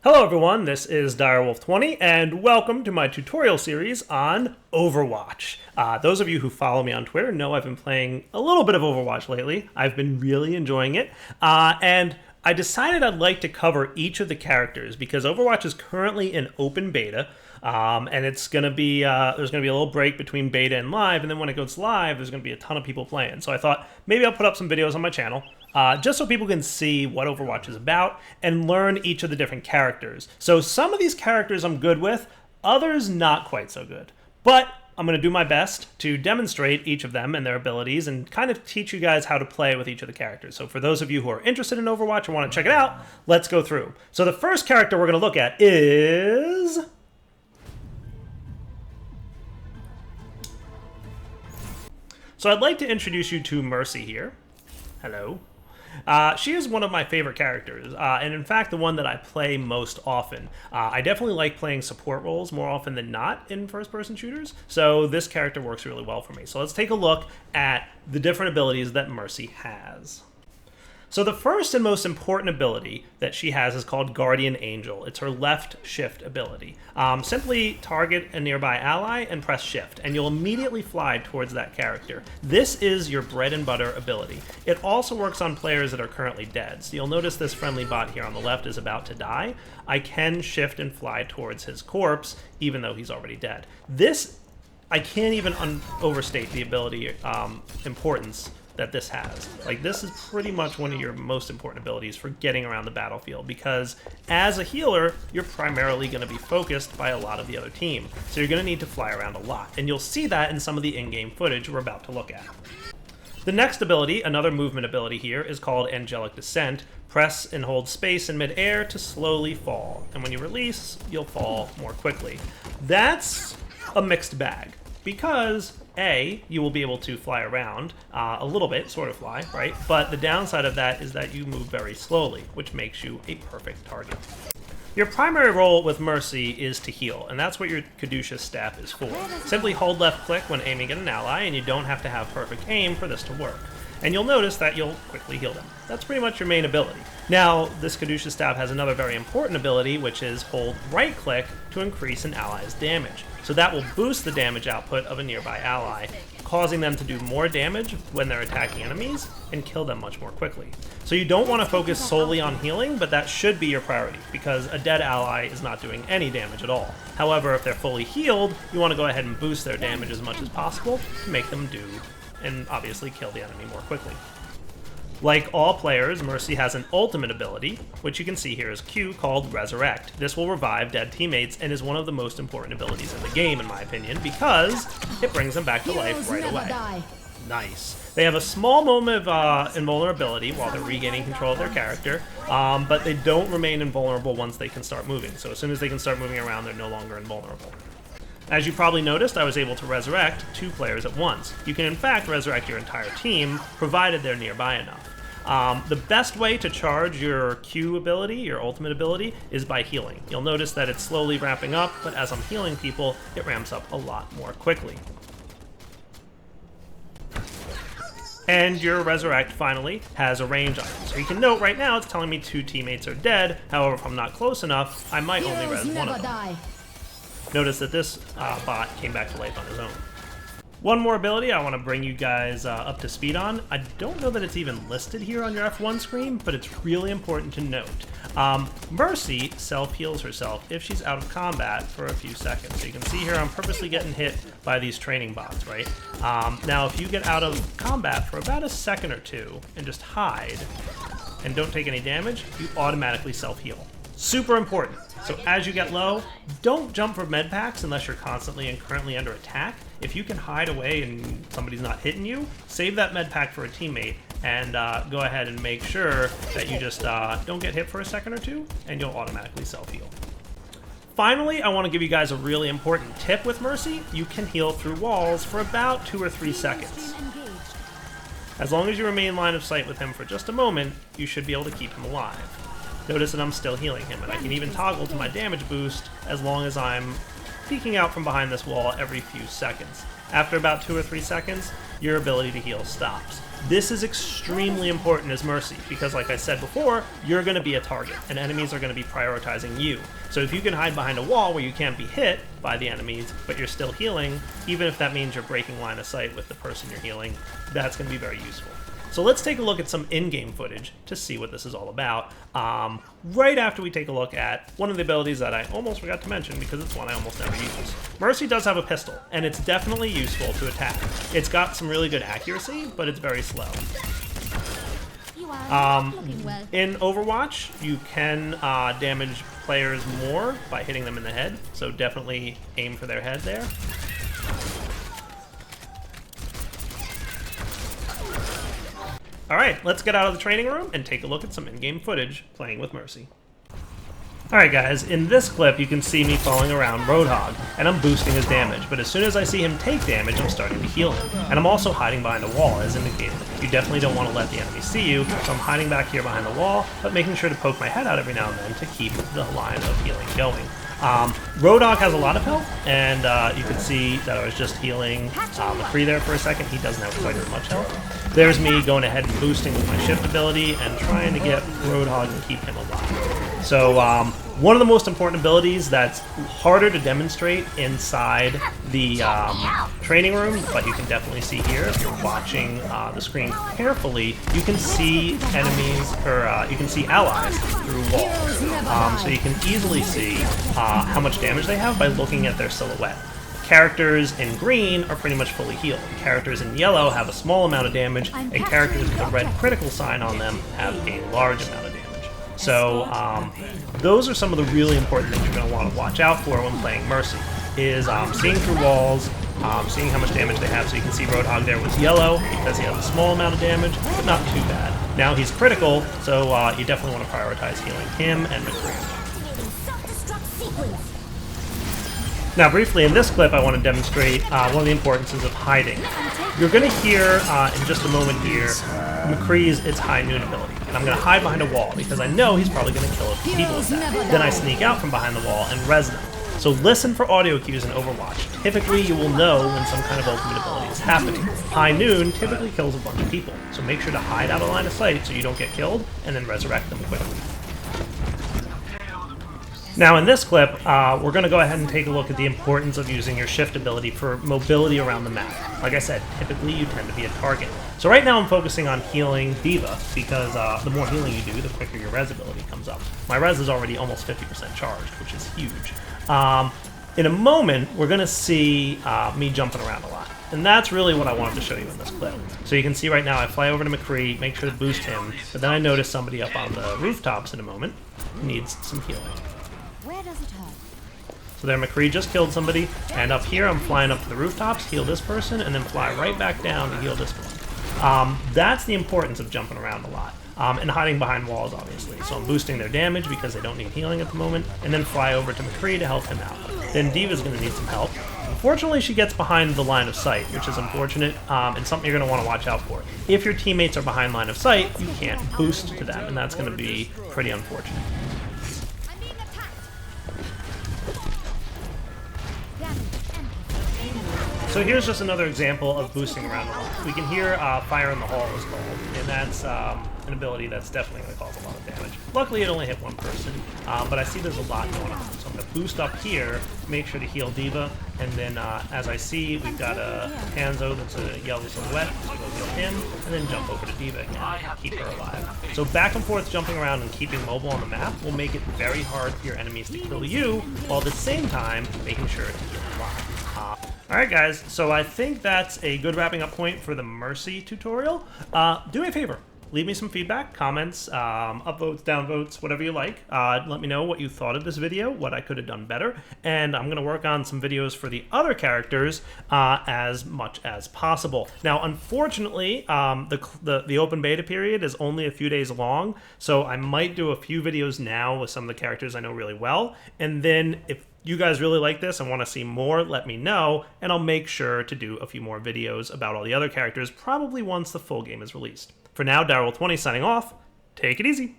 Hello everyone, this is Direwolf20 and welcome to my tutorial series on Overwatch. Those of you who follow me on Twitter know I've been playing a little bit of Overwatch lately. I've been really enjoying it, and I decided I'd like to cover each of the characters because Overwatch is currently in open beta, and it's gonna be there's gonna be a little break between beta and live, and then when it goes live, there's gonna be a ton of people playing. So I thought maybe I'll put up some videos on my channel. Just so people can see what Overwatch is about and learn each of the different characters. So some of these characters I'm good with, others not quite so good. But I'm going to do my best to demonstrate each of them and their abilities and kind of teach you guys how to play with each of the characters. So for those of you who are interested in Overwatch and want to check it out, let's go through. So the first character we're going to look at is... So I'd like to introduce you to Mercy here. Hello. She is one of my favorite characters, and in fact the one that I play most often. I definitely like playing support roles more often than not in first-person shooters, so this character works really well for me. So let's take a look at the different abilities that Mercy has. So the first and most important ability that she has is called Guardian Angel. It's her left shift ability. Simply target a nearby ally and press shift, and you'll immediately fly towards that character. This is your bread and butter ability. It also works on players that are currently dead. So you'll notice this friendly bot here on the left is about to die. I can shift and fly towards his corpse, even though he's already dead. This, I can't even overstate the ability importance that this has. Like, this is pretty much one of your most important abilities for getting around the battlefield, because as a healer, you're primarily going to be focused by a lot of the other team. So you're going to need to fly around a lot, and you'll see that in some of the in-game footage we're about to look at. The next ability, another movement ability here, is called Angelic Descent. Press and hold space in mid-air to slowly fall, and when you release, you'll fall more quickly. That's a mixed bag, because A, you will be able to fly around a little bit, sort of fly, right? But the downside of that is that you move very slowly, which makes you a perfect target. Your primary role with Mercy is to heal, and that's what your Caduceus staff is for. Simply hold left click when aiming at an ally, and you don't have to have perfect aim for this to work. And you'll notice that you'll quickly heal them. That's pretty much your main ability. Now, this Caduceus staff has another very important ability, which is hold right click to increase an ally's damage. So that will boost the damage output of a nearby ally, causing them to do more damage when they're attacking enemies and kill them much more quickly. So you don't want to focus solely on healing, but that should be your priority, because a dead ally is not doing any damage at all. However, if they're fully healed, you want to go ahead and boost their damage as much as possible to make them do, and obviously kill the enemy more quickly. Like all players, Mercy has an ultimate ability, which you can see here is Q, called Resurrect. This will revive dead teammates and is one of the most important abilities in the game, in my opinion, because it brings them back to life right away. Nice. They have a small moment of invulnerability while they're regaining control of their character, but they don't remain invulnerable once they can start moving. So as soon as they can start moving around, they're no longer invulnerable. As you probably noticed, I was able to resurrect 2 players at once. You can in fact resurrect your entire team, provided they're nearby enough. The best way to charge your Q ability, your ultimate ability, is by healing. You'll notice that it's slowly ramping up, but as I'm healing people, it ramps up a lot more quickly. And your Resurrect, finally, has a range on it. So you can note right now it's telling me 2 teammates are dead. However, if I'm not close enough, I might only res one of them. Notice that this bot came back to life on his own. One more ability I want to bring you guys up to speed on. I don't know that it's even listed here on your F1 screen, but it's really important to note. Mercy self-heals herself if she's out of combat for a few seconds. So you can see here I'm purposely getting hit by these training bots, right? Now, if you get out of combat for about a second or two and just hide and don't take any damage, you automatically self-heal. Super important. So as you get low, don't jump for med packs unless you're constantly and currently under attack. If you can hide away and somebody's not hitting you, save that med pack for a teammate and go ahead and make sure that you just don't get hit for a second or two, and you'll automatically self-heal. Finally, I want to give you guys a really important tip with Mercy. You can heal through walls for about 2 or 3 seconds. As long as you remain in line of sight with him for just a moment, you should be able to keep him alive. Notice that I'm still healing him, and I can even toggle to my damage boost as long as I'm peeking out from behind this wall every few seconds. After about 2 or 3 seconds, your ability to heal stops. This is extremely important as Mercy, because like I said before, you're going to be a target, and enemies are going to be prioritizing you. So if you can hide behind a wall where you can't be hit by the enemies, but you're still healing, even if that means you're breaking line of sight with the person you're healing, that's going to be very useful. So let's take a look at some in-game footage to see what this is all about, right after we take a look at one of the abilities that I almost forgot to mention because it's one I almost never use. Mercy does have a pistol, and it's definitely useful to attack. It's got some really good accuracy, but it's very slow. In Overwatch, you can damage players more by hitting them in the head, so definitely aim for their head there. Alright, let's get out of the training room and take a look at some in-game footage playing with Mercy. Alright guys, in this clip you can see me following around Roadhog, and I'm boosting his damage, but as soon as I see him take damage, I'm starting to heal him. And I'm also hiding behind a wall, as indicated. You definitely don't want to let the enemy see you, so I'm hiding back here behind the wall, but making sure to poke my head out every now and then to keep the line of healing going. Roadhog has a lot of health, and you can see that I was just healing McCree there for a second. He doesn't have quite as much health. There's me going ahead and boosting with my shift ability and trying to get Roadhog and keep him alive. So one of the most important abilities that's harder to demonstrate inside the training room, but you can definitely see here if you're watching the screen carefully, you can see enemies, or you can see allies through walls. So you can easily see how much damage they have by looking at their silhouette. Characters in green are pretty much fully healed. Characters in yellow have a small amount of damage, and characters with a red critical sign on them have a large amount of damage. So those are some of the really important things you're going to want to watch out for when playing Mercy, is seeing through walls, seeing how much damage they have. So you can see Roadhog there was yellow because he has a small amount of damage, but not too bad. Now he's critical, so you definitely want to prioritize healing him and McCree. Now briefly in this clip I want to demonstrate one of the importances of hiding. You're going to hear in just a moment here McCree's its high noon ability. And I'm going to hide behind a wall because I know he's probably going to kill a few people with that. Then I sneak out from behind the wall and res them. So listen for audio cues in Overwatch. Typically you will know when some kind of ultimate ability is happening. High noon typically kills a bunch of people, so make sure to hide out of line of sight so you don't get killed and then resurrect them quickly. Now in this clip, we're going to go ahead and take a look at the importance of using your shift ability for mobility around the map. Like I said, typically you tend to be a target. So right now I'm focusing on healing D.Va, because the more healing you do, the quicker your res ability comes up. My res is already almost 50% charged, which is huge. In a moment, we're going to see me jumping around a lot. And that's really what I wanted to show you in this clip. So you can see right now I fly over to McCree, make sure to boost him, but then I notice somebody up on the rooftops in a moment who needs some healing. Where does it hurt? So there McCree just killed somebody, and up here I'm flying up to the rooftops, heal this person, and then fly right back down to heal this one. That's the importance of jumping around a lot. And hiding behind walls, obviously. So I'm boosting their damage because they don't need healing at the moment, and then fly over to McCree to help him out. Then D.Va's going to need some help. Unfortunately, she gets behind the line of sight, which is unfortunate, and something you're going to want to watch out for. If your teammates are behind line of sight, you can't boost to them, and that's going to be pretty unfortunate. So here's just another example of boosting around a lot. We can hear Fire in the Hall is called, and that's an ability that's definitely going to cause a lot of damage. Luckily it only hit one person, but I see there's a lot going on. So I'm going to boost up here, make sure to heal D.Va, and then as I see, we've got a Hanzo that's a yellow silhouette, so we'll heal him, and then jump over to D.Va again, keep her alive. So back and forth jumping around and keeping mobile on the map will make it very hard for your enemies to kill you, while at the same time making sure to heal alive. Alright guys, so I think that's a good wrapping up point for the Mercy tutorial. Do me a favor, leave me some feedback, comments, upvotes, downvotes, whatever you like. Let me know what you thought of this video, what I could have done better, and I'm going to work on some videos for the other characters as much as possible. Now, unfortunately, the open beta period is only a few days long, so I might do a few videos now with some of the characters I know really well, and then if you guys really like this and want to see more, let me know, and I'll make sure to do a few more videos about all the other characters, probably once the full game is released. For now, Daryl20 signing off. Take it easy.